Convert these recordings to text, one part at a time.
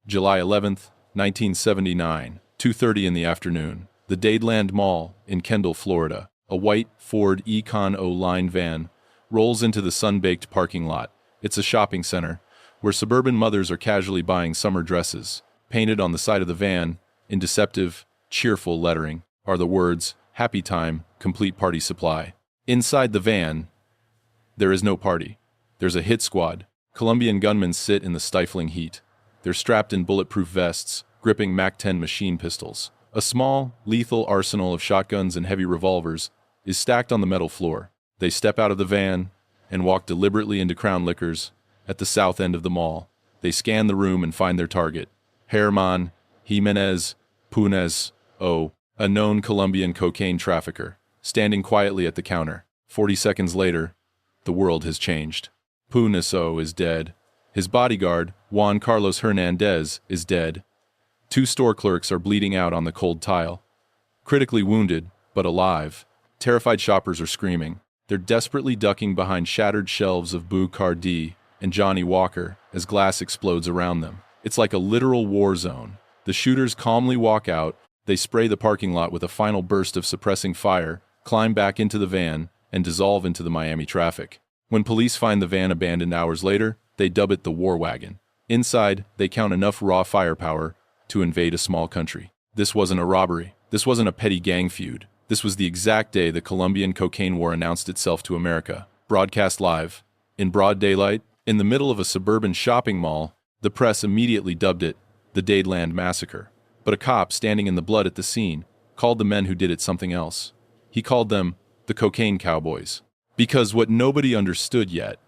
July 11th, 1979, 2:30 in the afternoon. The Dadeland Mall in Kendall, Florida. A white Ford Econ O-Line van rolls into the sun-baked parking lot. It's a shopping center where suburban mothers are casually buying summer dresses. Painted on the side of the van, in deceptive, cheerful lettering, are the words, "Happy Time, Complete Party Supply." Inside the van, there is no party. There's a hit squad. Colombian gunmen sit in the stifling heat. They're strapped in bulletproof vests, gripping MAC-10 machine pistols. A small, lethal arsenal of shotguns and heavy revolvers is stacked on the metal floor. They step out of the van and walk deliberately into Crown Liquors at the south end of the mall. They scan the room and find their target. Herman Jimenez Punez O, a known Colombian cocaine trafficker, standing quietly at the counter. 40 seconds later, the world has changed. Punez O is dead. His bodyguard, Juan Carlos Hernandez, is dead. 2 store clerks are bleeding out on the cold tile. Critically wounded, but alive. Terrified shoppers are screaming. They're desperately ducking behind shattered shelves of Bacardi and Johnny Walker as glass explodes around them. It's like a literal war zone. The shooters calmly walk out, they spray the parking lot with a final burst of suppressing fire, climb back into the van, and dissolve into the Miami traffic. When police find the van abandoned hours later, they dub it the War Wagon. Inside, they count enough raw firepower to invade a small country. This wasn't a robbery. This wasn't a petty gang feud. This was the exact day the Colombian cocaine war announced itself to America. Broadcast live, in broad daylight, in the middle of a suburban shopping mall, the press immediately dubbed it the Dadeland Massacre. But a cop standing in the blood at the scene called the men who did it something else. He called them the cocaine cowboys. Because what nobody understood yet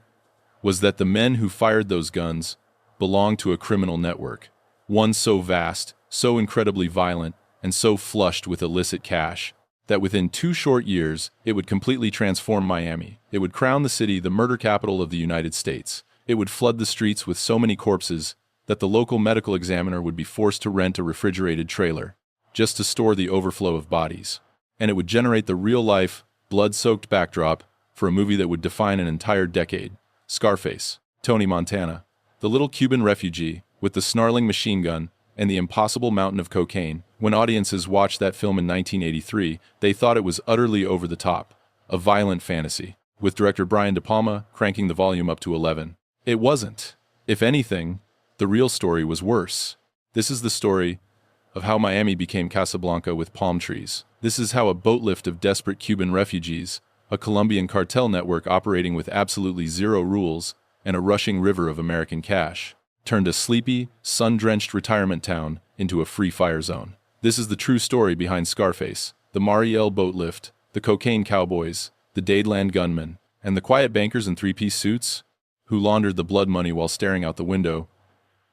was that the men who fired those guns belonged to a criminal network. One so vast, so incredibly violent, and so flushed with illicit cash, that within 2 short years, it would completely transform Miami. It would crown the city the murder capital of the United States. It would flood the streets with so many corpses that the local medical examiner would be forced to rent a refrigerated trailer just to store the overflow of bodies. And it would generate the real-life, blood-soaked backdrop for a movie that would define an entire decade. Scarface, Tony Montana, the little Cuban refugee with the snarling machine gun and the impossible mountain of cocaine. When audiences watched that film in 1983, they thought it was utterly over the top, a violent fantasy, with director Brian De Palma cranking the volume up to 11. It wasn't. If anything, the real story was worse. This is the story of how Miami became Casablanca with palm trees. This is how a boatlift of desperate Cuban refugees, a Colombian cartel network operating with absolutely zero rules and a rushing river of American cash, turned a sleepy, sun-drenched retirement town into a free fire zone. This is the true story behind Scarface, the Mariel Boatlift, the cocaine cowboys, the Dadeland gunmen, and the quiet bankers in 3-piece suits who laundered the blood money while staring out the window,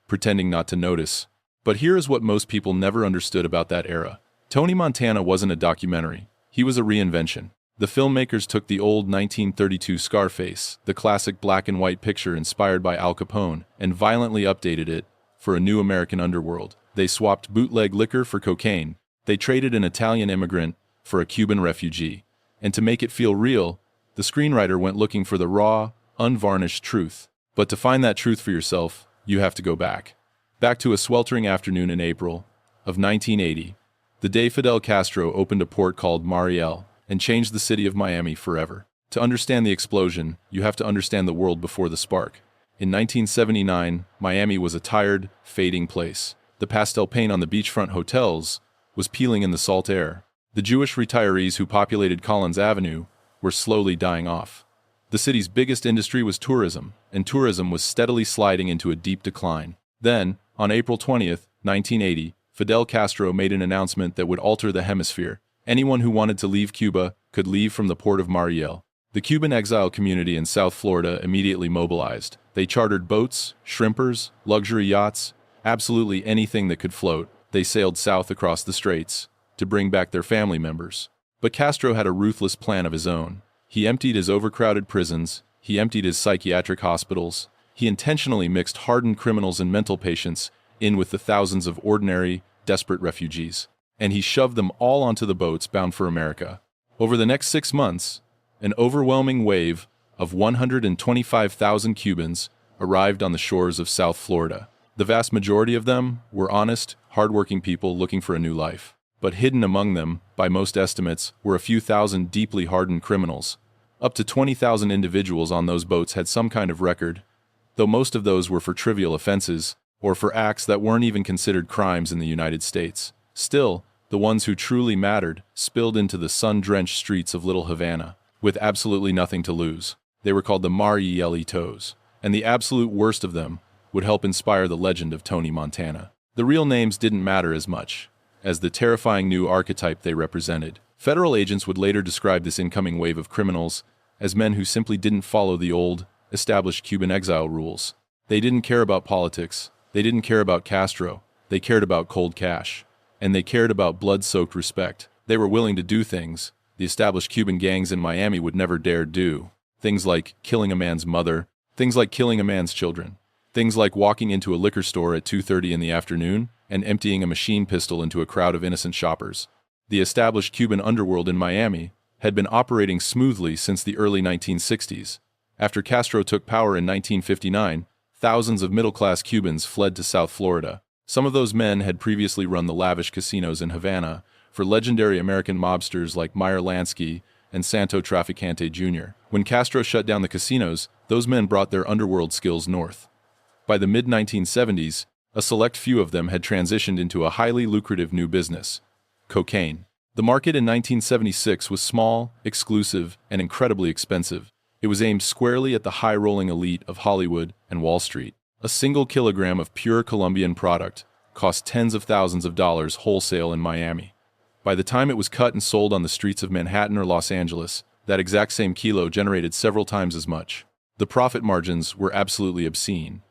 pretending not to notice. But here is what most people never understood about that era. Tony Montana wasn't a documentary. He was a reinvention. The filmmakers took the old 1932 Scarface, the classic black and white picture inspired by Al Capone, and violently updated it for a new American underworld. They swapped bootleg liquor for cocaine. They traded an Italian immigrant for a Cuban refugee. And to make it feel real, the screenwriter went looking for the raw, unvarnished truth. But to find that truth for yourself, you have to go back. Back to a sweltering afternoon in April of 1980, the day Fidel Castro opened a port called Mariel and changed the city of Miami forever. To understand the explosion, you have to understand the world before the spark. In 1979, Miami was a tired, fading place. The pastel paint on the beachfront hotels was peeling in the salt air. The Jewish retirees who populated Collins Avenue were slowly dying off. The city's biggest industry was tourism, and tourism was steadily sliding into a deep decline. Then, on April 20th, 1980, Fidel Castro made an announcement that would alter the hemisphere. Anyone who wanted to leave Cuba could leave from the port of Mariel. The Cuban exile community in South Florida immediately mobilized. They chartered boats, shrimpers, luxury yachts, absolutely anything that could float. They sailed south across the straits to bring back their family members. But Castro had a ruthless plan of his own. He emptied his overcrowded prisons. He emptied his psychiatric hospitals. He intentionally mixed hardened criminals and mental patients in with the thousands of ordinary, desperate refugees. And he shoved them all onto the boats bound for America. Over the next 6 months, an overwhelming wave of 125,000 Cubans arrived on the shores of South Florida. The vast majority of them were honest, hardworking people looking for a new life. But hidden among them, by most estimates, were a few thousand deeply hardened criminals. Up to 20,000 individuals on those boats had some kind of record, though most of those were for trivial offenses, or for acts that weren't even considered crimes in the United States. Still, the ones who truly mattered spilled into the sun-drenched streets of Little Havana, with absolutely nothing to lose. They were called the Mariel Boatlift, and the absolute worst of them would help inspire the legend of Tony Montana. The real names didn't matter as much as the terrifying new archetype they represented. Federal agents would later describe this incoming wave of criminals as men who simply didn't follow the old, established Cuban exile rules. They didn't care about politics, they didn't care about Castro, they cared about cold cash, and they cared about blood-soaked respect. They were willing to do things the established Cuban gangs in Miami would never dare do. Things like killing a man's mother, things like killing a man's children. Things like walking into a liquor store at 2:30 in the afternoon and emptying a machine pistol into a crowd of innocent shoppers. The established Cuban underworld in Miami had been operating smoothly since the early 1960s. After Castro took power in 1959, thousands of middle-class Cubans fled to South Florida. Some of those men had previously run the lavish casinos in Havana for legendary American mobsters like Meyer Lansky and Santo Traficante Jr. When Castro shut down the casinos, those men brought their underworld skills north. By the mid-1970s, a select few of them had transitioned into a highly lucrative new business: cocaine. The market in 1976 was small, exclusive, and incredibly expensive. It was aimed squarely at the high-rolling elite of Hollywood and Wall Street. A single kilogram of pure Colombian product cost tens of thousands of dollars wholesale in Miami. By the time it was cut and sold on the streets of Manhattan or Los Angeles, that exact same kilo generated several times as much. The profit margins were absolutely obscene,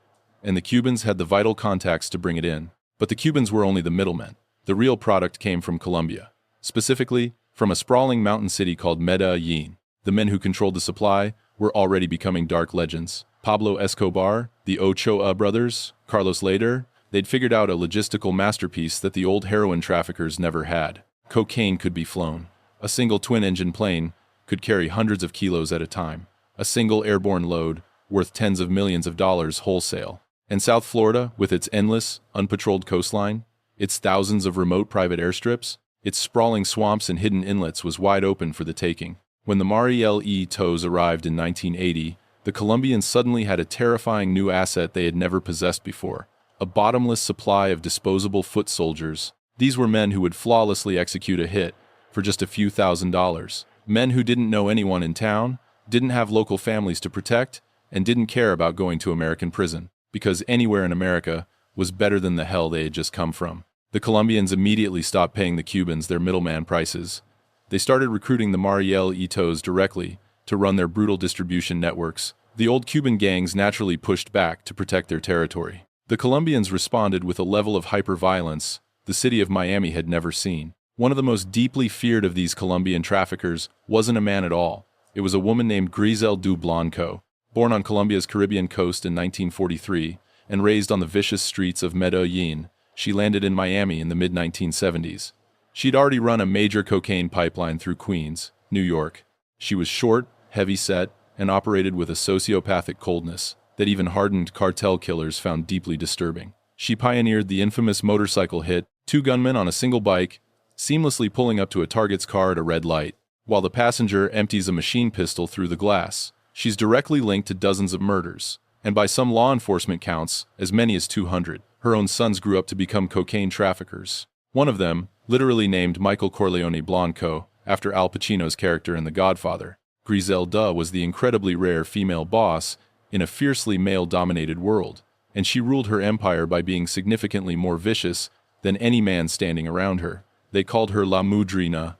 and the Cubans had the vital contacts to bring it in. But the Cubans were only the middlemen. The real product came from Colombia, specifically from a sprawling mountain city called Medellin. The men who controlled the supply were already becoming dark legends. Pablo Escobar, the Ochoa brothers, Carlos Lader, they'd figured out a logistical masterpiece that the old heroin traffickers never had. Cocaine could be flown. A single twin-engine plane could carry hundreds of kilos at a time. A single airborne load worth tens of millions of dollars wholesale. And South Florida, with its endless, unpatrolled coastline, its thousands of remote private airstrips, its sprawling swamps and hidden inlets, was wide open for the taking. When the Mariel Boatlift arrived in 1980, the Colombians suddenly had a terrifying new asset they had never possessed before: a bottomless supply of disposable foot soldiers. These were men who would flawlessly execute a hit for just a few $1,000s. Men who didn't know anyone in town, didn't have local families to protect, and didn't care about going to American prison, because anywhere in America was better than the hell they had just come from. The Colombians immediately stopped paying the Cubans their middleman prices. They started recruiting the Mariel Boatlift directly to run their brutal distribution networks. The old Cuban gangs naturally pushed back to protect their territory. The Colombians responded with a level of hyper-violence the city of Miami had never seen. One of the most deeply feared of these Colombian traffickers wasn't a man at all. It was a woman named Griselda Blanco, born on Colombia's Caribbean coast in 1943 and raised on the vicious streets of Medellin. She landed in Miami in the mid-1970s. She'd already run a major cocaine pipeline through Queens, New York. She was short, heavy-set, and operated with a sociopathic coldness that even hardened cartel killers found deeply disturbing. She pioneered the infamous motorcycle hit, two gunmen on a single bike, seamlessly pulling up to a target's car at a red light, while the passenger empties a machine pistol through the glass. She's directly linked to dozens of murders, and by some law enforcement counts, as many as 200. Her own sons grew up to become cocaine traffickers. One of them, literally named Michael Corleone Blanco, after Al Pacino's character in The Godfather. Griselda was the incredibly rare female boss in a fiercely male-dominated world, and she ruled her empire by being significantly more vicious than any man standing around her. They called her La Mudrina,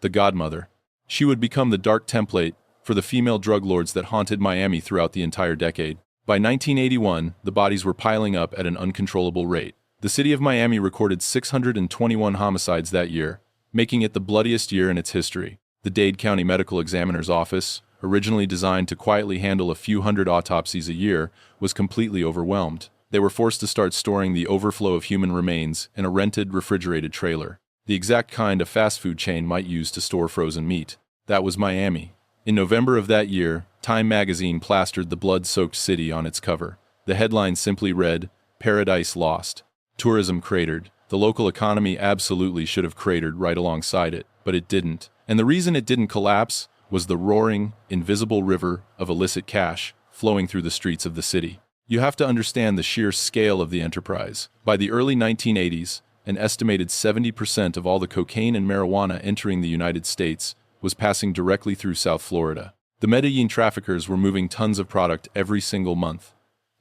the godmother. She would become the dark template for the female drug lords that haunted Miami throughout the entire decade. By 1981, the bodies were piling up at an uncontrollable rate. The city of Miami recorded 621 homicides that year, making it the bloodiest year in its history. The Dade County Medical Examiner's Office, originally designed to quietly handle a few hundred autopsies a year, was completely overwhelmed. They were forced to start storing the overflow of human remains in a rented, refrigerated trailer, the exact kind a fast food chain might use to store frozen meat. That was Miami. In November of that year, Time magazine plastered the blood-soaked city on its cover. The headline simply read, Paradise lost. Tourism cratered. The local economy absolutely should have cratered right alongside it, but it didn't. And the reason it didn't collapse was the roaring, invisible river of illicit cash flowing through the streets of the city. You have to understand the sheer scale of the enterprise. By the early 1980s, an estimated 70% of all the cocaine and marijuana entering the United States was passing directly through South Florida. The Medellin traffickers were moving tons of product every single month.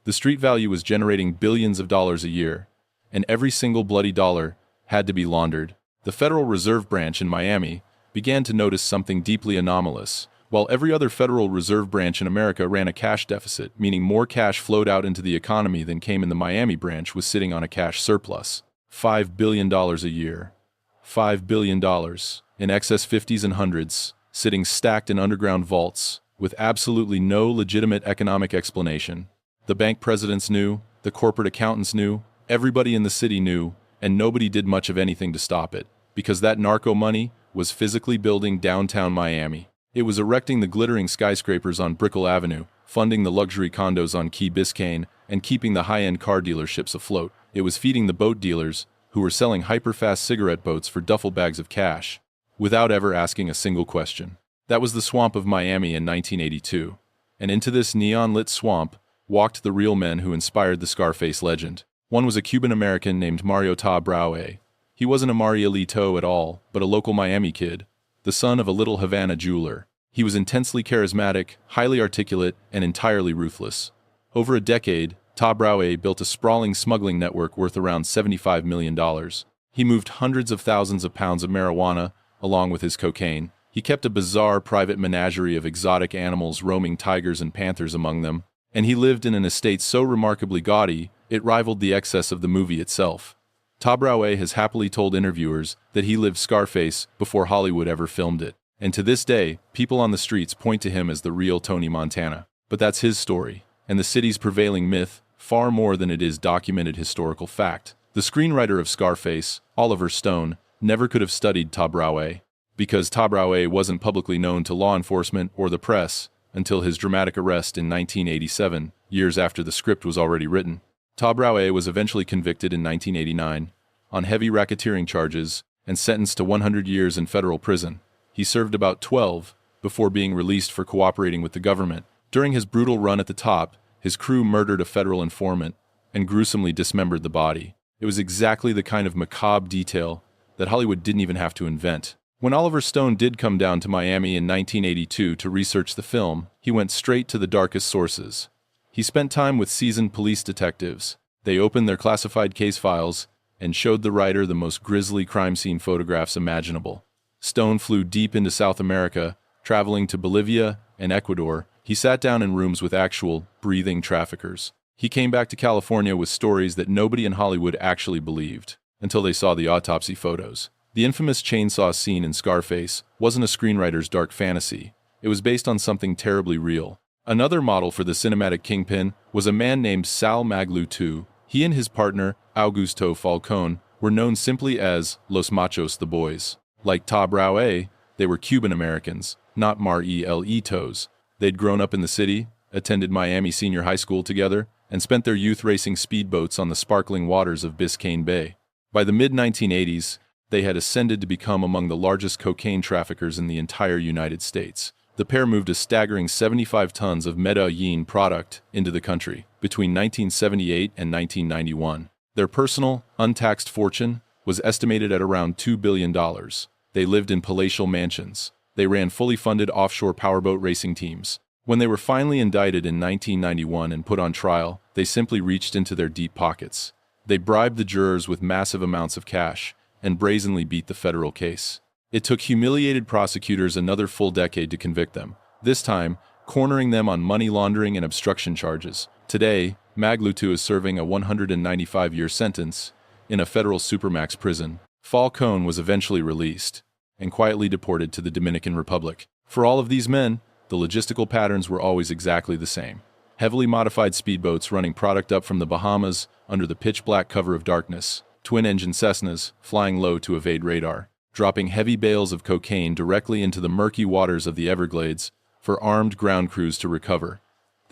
The street value was generating billions of dollars a year, and every single bloody dollar had to be laundered. The Federal Reserve Branch in Miami began to notice something deeply anomalous. While every other Federal Reserve Branch in America ran a cash deficit, meaning more cash flowed out into the economy than came in, the Miami branch was sitting on a cash surplus. $5 billion a year. $5 billion. In excess 50s and hundreds, sitting stacked in underground vaults, with absolutely no legitimate economic explanation. The bank presidents knew, the corporate accountants knew, everybody in the city knew, and nobody did much of anything to stop it, because that narco money was physically building downtown Miami. It was erecting the glittering skyscrapers on Brickell Avenue, funding the luxury condos on Key Biscayne, and keeping the high-end car dealerships afloat. It was feeding the boat dealers, who were selling hyper-fast cigarette boats for duffel bags of cash, without ever asking a single question. That was the swamp of Miami in 1982. And into this neon-lit swamp walked the real men who inspired the Scarface legend. One was a Cuban-American named Mario Tabraue. He wasn't a Marielito at all, but a local Miami kid, the son of a little Havana jeweler. He was intensely charismatic, highly articulate, and entirely ruthless. Over a decade, Tabraue built a sprawling smuggling network worth around $75 million. He moved hundreds of thousands of pounds of marijuana, along with his cocaine. He kept a bizarre private menagerie of exotic animals, roaming tigers and panthers among them. And he lived in an estate so remarkably gaudy, it rivaled the excess of the movie itself. Tabraue has happily told interviewers that he lived Scarface before Hollywood ever filmed it. And to this day, people on the streets point to him as the real Tony Montana. But that's his story, and the city's prevailing myth, far more than it is documented historical fact. The screenwriter of Scarface, Oliver Stone, never could have studied Tabraue, because Tabraue wasn't publicly known to law enforcement or the press until his dramatic arrest in 1987, years after the script was already written. Tabraue was eventually convicted in 1989 on heavy racketeering charges and sentenced to 100 years in federal prison. He served about 12 before being released for cooperating with the government. During his brutal run at the top, his crew murdered a federal informant and gruesomely dismembered the body. It was exactly the kind of macabre detail that Hollywood didn't even have to invent. When Oliver Stone did come down to Miami in 1982 to research the film, he went straight to the darkest sources. He spent time with seasoned police detectives. They opened their classified case files and showed the writer the most grisly crime scene photographs imaginable. Stone flew deep into South America, traveling to Bolivia and Ecuador. He sat down in rooms with actual, breathing traffickers. He came back to California with stories that nobody in Hollywood actually believed, until they saw the autopsy photos. The infamous chainsaw scene in Scarface wasn't a screenwriter's dark fantasy. It was based on something terribly real. Another model for the cinematic kingpin was a man named Sal Magluta. He and his partner, Augusto Falcone, were known simply as Los Machos, the Boys. Like Tabraue, they were Cuban Americans, not Marielitos. They'd grown up in the city, attended Miami Senior High School together, and spent their youth racing speedboats on the sparkling waters of Biscayne Bay. By the mid-1980s, they had ascended to become among the largest cocaine traffickers in the entire United States. The pair moved a staggering 75 tons of Medellin product into the country between 1978 and 1991. Their personal, untaxed fortune was estimated at around $2 billion. They lived in palatial mansions. They ran fully funded offshore powerboat racing teams. When they were finally indicted in 1991 and put on trial, they simply reached into their deep pockets. They bribed the jurors with massive amounts of cash and brazenly beat the federal case. It took humiliated prosecutors another full decade to convict them, this time cornering them on money laundering and obstruction charges. Today, Magluta is serving a 195-year sentence in a federal supermax prison. Falcone was eventually released and quietly deported to the Dominican Republic. For all of these men, the logistical patterns were always exactly the same. Heavily modified speedboats running product up from the Bahamas under the pitch-black cover of darkness. Twin-engine Cessnas flying low to evade radar. Dropping heavy bales of cocaine directly into the murky waters of the Everglades for armed ground crews to recover.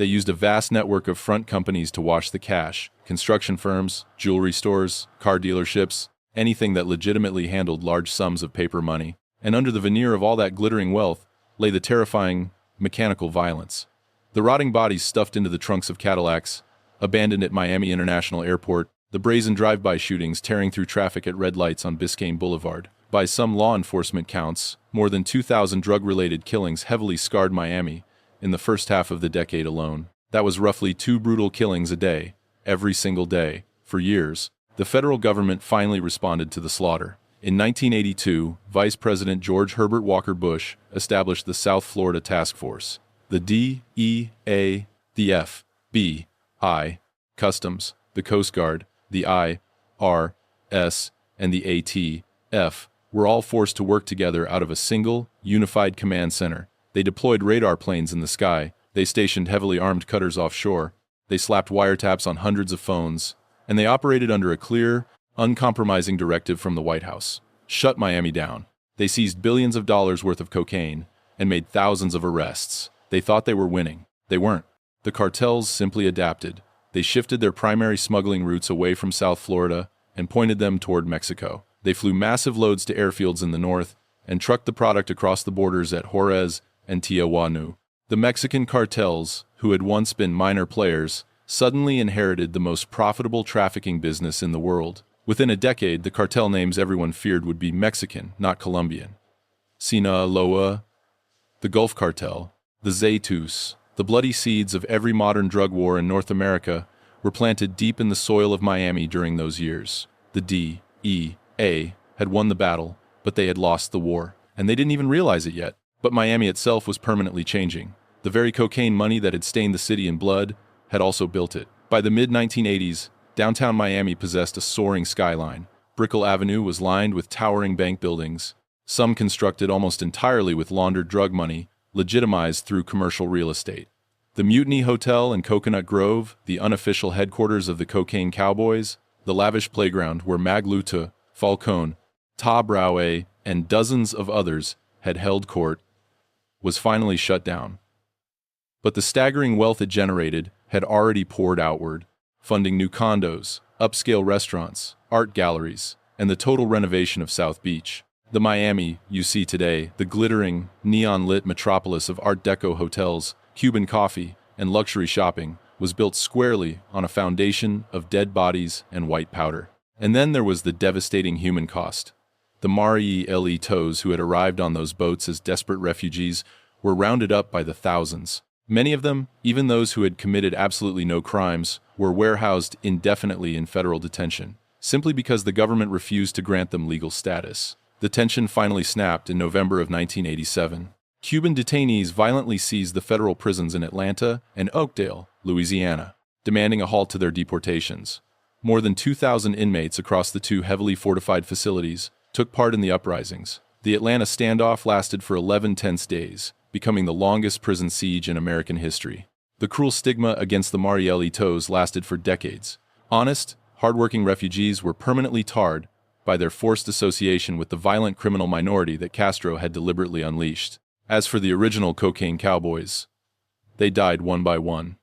They used a vast network of front companies to wash the cash: construction firms, jewelry stores, car dealerships, anything that legitimately handled large sums of paper money. And under the veneer of all that glittering wealth lay the terrifying mechanical violence. The rotting bodies stuffed into the trunks of Cadillacs, abandoned at Miami International Airport, the brazen drive-by shootings tearing through traffic at red lights on Biscayne Boulevard. By some law enforcement counts, more than 2,000 drug-related killings heavily scarred Miami in the first half of the decade alone. That was roughly 2 brutal killings a day, every single day, for years. The federal government finally responded to the slaughter. In 1982, Vice President George Herbert Walker Bush established the South Florida Task Force. The DEA, the FBI, Customs, the Coast Guard, the IRS, and the ATF were all forced to work together out of a single, unified command center. They deployed radar planes in the sky, they stationed heavily armed cutters offshore, they slapped wiretaps on hundreds of phones, and they operated under a clear, uncompromising directive from the White House. Shut Miami down. They seized billions of dollars worth of cocaine and made thousands of arrests. They thought they were winning. They weren't. The cartels simply adapted. They shifted their primary smuggling routes away from South Florida and pointed them toward Mexico. They flew massive loads to airfields in the north and trucked the product across the borders at Juarez and Tijuana. The Mexican cartels, who had once been minor players, suddenly inherited the most profitable trafficking business in the world. Within a decade, the cartel names everyone feared would be Mexican, not Colombian. Sinaloa, the Gulf Cartel, the Zetas. The bloody seeds of every modern drug war in North America were planted deep in the soil of Miami during those years. The DEA had won the battle, but they had lost the war, and they didn't even realize it yet. But Miami itself was permanently changing. The very cocaine money that had stained the city in blood had also built it. By the mid-1980s, downtown Miami possessed a soaring skyline. Brickell Avenue was lined with towering bank buildings, some constructed almost entirely with laundered drug money, legitimized through commercial real estate. The Mutiny Hotel in Coconut Grove, the unofficial headquarters of the cocaine Cowboys, the lavish playground where Magluta, Falcone, Tabraue, and dozens of others had held court, was finally shut down. But the staggering wealth it generated had already poured outward, funding new condos, upscale restaurants, art galleries, and the total renovation of South Beach. The Miami you see today, the glittering, neon-lit metropolis of Art Deco hotels, Cuban coffee, and luxury shopping, was built squarely on a foundation of dead bodies and white powder. And then there was the devastating human cost. The Mariel Boatlift who had arrived on those boats as desperate refugees were rounded up by the thousands. Many of them, even those who had committed absolutely no crimes, were warehoused indefinitely in federal detention, simply because the government refused to grant them legal status. The tension finally snapped in November of 1987. Cuban detainees violently seized the federal prisons in Atlanta and Oakdale, Louisiana, demanding a halt to their deportations. More than 2,000 inmates across the two heavily fortified facilities took part in the uprisings. The Atlanta standoff lasted for 11 tense days, becoming the longest prison siege in American history. The cruel stigma against the Mariel Boatlift lasted for decades. Honest, hardworking refugees were permanently tarred by their forced association with the violent criminal minority that Castro had deliberately unleashed. As for the original cocaine cowboys, they died one by one,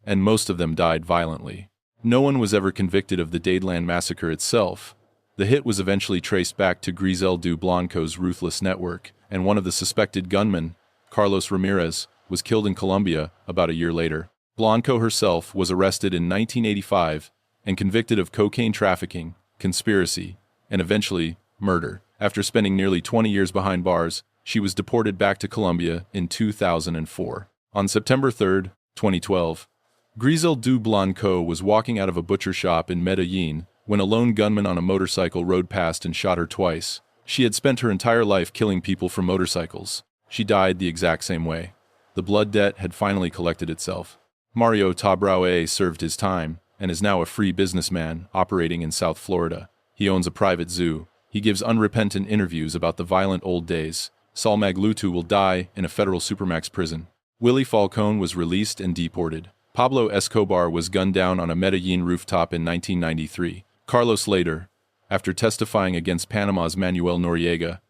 and most of them died violently. No one was ever convicted of the Dadeland Massacre itself. The hit was eventually traced back to Griselda Blanco's ruthless network, and one of the suspected gunmen, Carlos Ramirez, was killed in Colombia about a year later. Blanco herself was arrested in 1985 and convicted of cocaine trafficking, conspiracy, and eventually murder. After spending nearly 20 years behind bars, she was deported back to Colombia in 2004. On September 3, 2012, Griselda Blanco was walking out of a butcher shop in Medellin when a lone gunman on a motorcycle rode past and shot her twice. She had spent her entire life killing people from motorcycles. She died the exact same way. The blood debt had finally collected itself. Mario Tabraue served his time and is now a free businessman operating in South Florida. He owns a private zoo. He gives unrepentant interviews about the violent old days. Saul Magluta will die in a federal supermax prison. Willie Falcone was released and deported. Pablo Escobar was gunned down on a Medellin rooftop in 1993. Carlos later, after testifying against Panama's Manuel Noriega,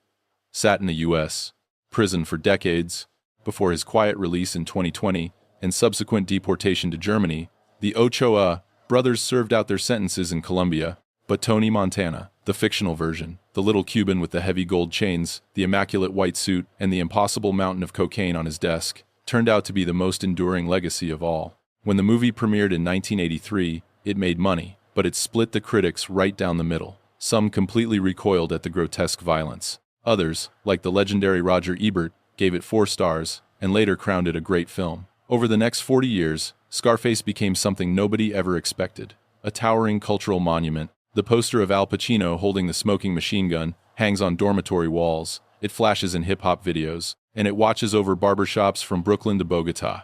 sat in a U.S. prison for decades before his quiet release in 2020 and subsequent deportation to Germany, the Ochoa brothers served out their sentences in Colombia. But Tony Montana, the fictional version, the little Cuban with the heavy gold chains, the immaculate white suit, and the impossible mountain of cocaine on his desk, turned out to be the most enduring legacy of all. When the movie premiered in 1983, it made money, but it split the critics right down the middle. Some completely recoiled at the grotesque violence. Others, like the legendary Roger Ebert, gave it 4 stars, and later crowned it a great film. Over the next 40 years, Scarface became something nobody ever expected. A towering cultural monument. The poster of Al Pacino holding the smoking machine gun hangs on dormitory walls, it flashes in hip-hop videos, and it watches over barbershops from Brooklyn to Bogota.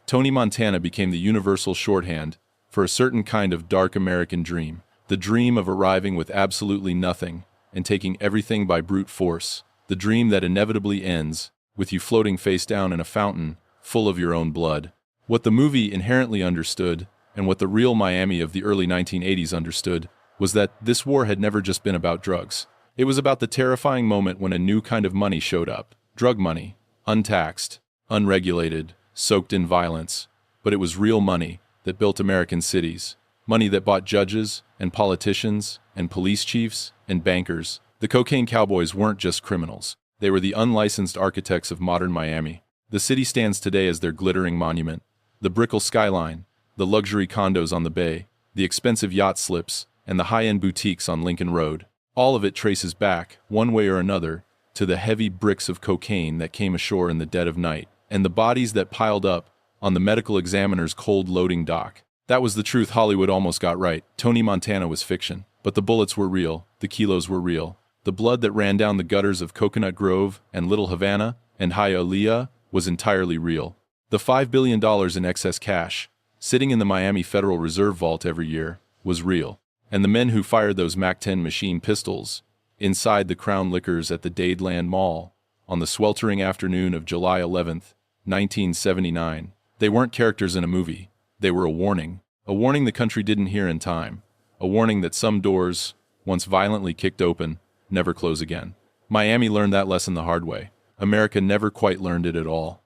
Tony Montana became the universal shorthand for a certain kind of dark American dream, the dream of arriving with absolutely nothing and taking everything by brute force, the dream that inevitably ends with you floating face down in a fountain full of your own blood. What the movie inherently understood, and what the real Miami of the early 1980s understood, was that this war had never just been about drugs. It was about the terrifying moment when a new kind of money showed up. Drug money. Untaxed, unregulated, soaked in violence. But it was real money that built American cities. Money that bought judges, and politicians, and police chiefs, and bankers. The cocaine cowboys weren't just criminals. They were the unlicensed architects of modern Miami. The city stands today as their glittering monument. The Brickell skyline, the luxury condos on the bay, the expensive yacht slips, and the high-end boutiques on Lincoln Road. All of it traces back, one way or another, to the heavy bricks of cocaine that came ashore in the dead of night, and the bodies that piled up on the medical examiner's cold loading dock. That was the truth Hollywood almost got right. Tony Montana was fiction. But the bullets were real, the kilos were real. The blood that ran down the gutters of Coconut Grove and Little Havana and Hialeah was entirely real. The $5 billion in excess cash, sitting in the Miami Federal Reserve Vault every year, was real. And the men who fired those MAC-10 machine pistols inside the Crown Liquors at the Dadeland Mall on the sweltering afternoon of July 11th, 1979, they weren't characters in a movie. They were a warning the country didn't hear in time, a warning that some doors, once violently kicked open, never close again. Miami learned that lesson the hard way. America never quite learned it at all.